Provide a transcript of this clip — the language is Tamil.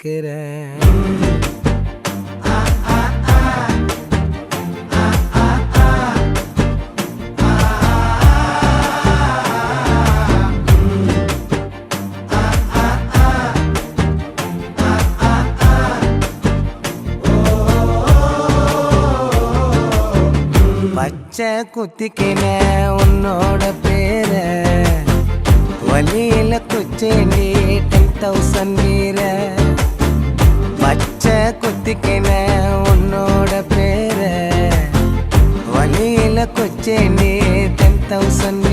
கேட்கிறேன். பச்சை குத்திக்கின உன்னோட பேர வலியில குச்சேண்டி 10,000 வீர. பச்சை குத்திக்கின உன்னோட பேர வலியில குச்சேண்டி 10,000